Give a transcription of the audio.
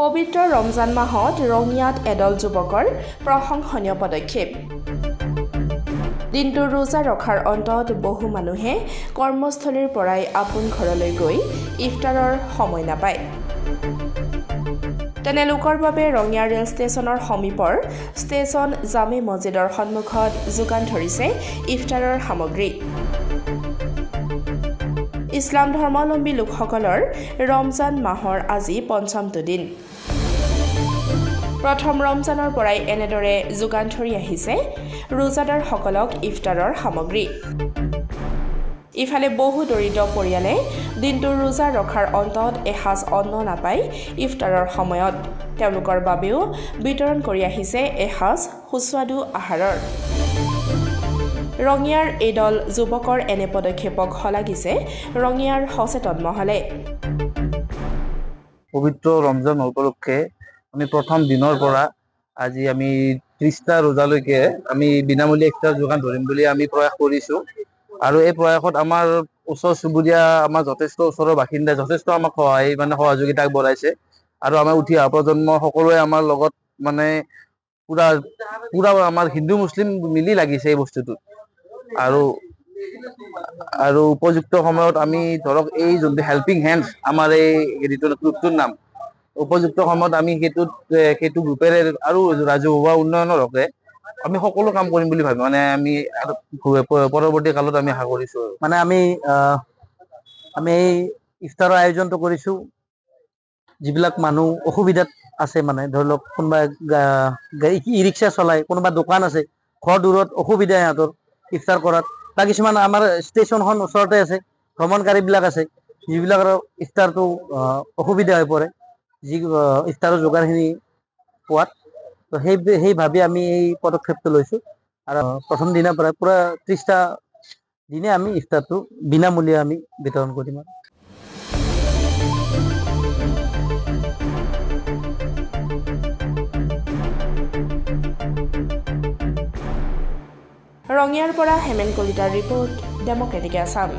পবিত্ৰ ৰমজান মাহত ৰঙিয়াত এদল যুৱকৰ প্ৰশংসনীয় পদক্ষেপ। দিনটো ৰোজা ৰখাৰ অন্তত বহু মানুহে কৰ্মস্থলীৰ পৰাই আপোন ঘৰলৈ গৈ ইফতাৰৰ সময় নাপায়। তেনে লোকৰ বাবে ৰঙিয়া ৰেল ষ্টেচনৰ সমীপৰ ষ্টেচন জামে মছজিদৰ সন্মুখত যোগান ধৰিছে ইফতাৰৰ সামগ্ৰী। ইছলাম ধৰ্মাৱলম্বী লোকসকলৰ ৰমজান মাহৰ আজি পঞ্চমটো দিন। প্ৰথম ৰমজানৰ পৰাই এনেদৰে যোগান ধৰি আহিছে ৰোজাদাৰসকলক ইফতাৰৰ সামগ্ৰী। ইফালে বহু দৰিদ্ৰ পৰিয়ালে দিনটো ৰোজা ৰখাৰ অন্তত এসাঁজ অন্ন নাপায় ইফতাৰৰ সময়ত। তেওঁলোকৰ বাবেও বিতৰণ কৰি আহিছে এসাঁজ সুস্বাদু আহাৰৰ। ৰঙিয়াৰ এদল যুৱকৰ এনে পদক্ষেপক শলাগিছে ৰঙিয়াৰ সচেতন মহলে। পবিত্ৰ ৰমজান উপলক্ষে আমি প্ৰথম দিনৰ পৰা আজি আমি 30টা ৰোজালৈকে আমি বিনামূলীয়া ইফতাৰ যোগান ধৰিম বুলি আমি প্ৰয়াস কৰিছোঁ। আৰু এই প্ৰয়াসত আমাৰ ওচৰ চুবুৰীয়া আমাৰ যথেষ্ট ওচৰৰ বাসিন্দাই যথেষ্ট আমাক সহযোগিতা আগবঢ়াইছে। আৰু আমাৰ উঠি অহা প্ৰজন্ম সকলোৱে আমাৰ লগত পুৰা আমাৰ হিন্দু মুছলিম মিলি লাগিছে এই বস্তুটোত। আৰু উপযুক্ত সময়ত আমি ধৰক এই যোনটো হেল্পিং হেণ্ডছ আমাৰ এই গ্ৰুপটোৰ নাম, উপযুক্ত সময়ত আমি সেইটো গ্ৰুপেৰে আৰু ৰাজহুৱা উন্নয়নৰ হকে আমি সকলো কাম কৰিম বুলি ভাবি আমি পৰৱৰ্তী কালত আমি আশা কৰিছোঁ। আমি এই ইফতাৰৰ আয়োজনটো কৰিছোঁ যিবিলাক মানুহ অসুবিধাত আছে, ধৰি লওক কোনোবা ই ৰিক্সা চলাই, কোনোবা দোকান আছে, ঘৰ দূৰত অসুবিধা সিহঁতৰ ইফতাৰ কৰাত, বা কিছুমান আমাৰ ষ্টেচনখন ওচৰতে আছে, ভ্ৰমণকাৰীবিলাক আছে যিবিলাকৰ ইফতাৰটো অসুবিধা হৈ পৰে ইফতাৰৰ যোগাৰখিনি পোৱাত। তো সেই ভাবি আমি এই পদক্ষেপটো লৈছোঁ। আৰু প্ৰথম দিনাৰ পৰা পূৰা 30টা দিনে আমি ইফতাৰটো বিনামূলীয়া আমি বিতৰণ কৰিম। ৰঙিয়াৰ পৰা হেমেন কলিতাৰ ৰিপৰ্ট, ডেমক্ৰেটিক আছাম।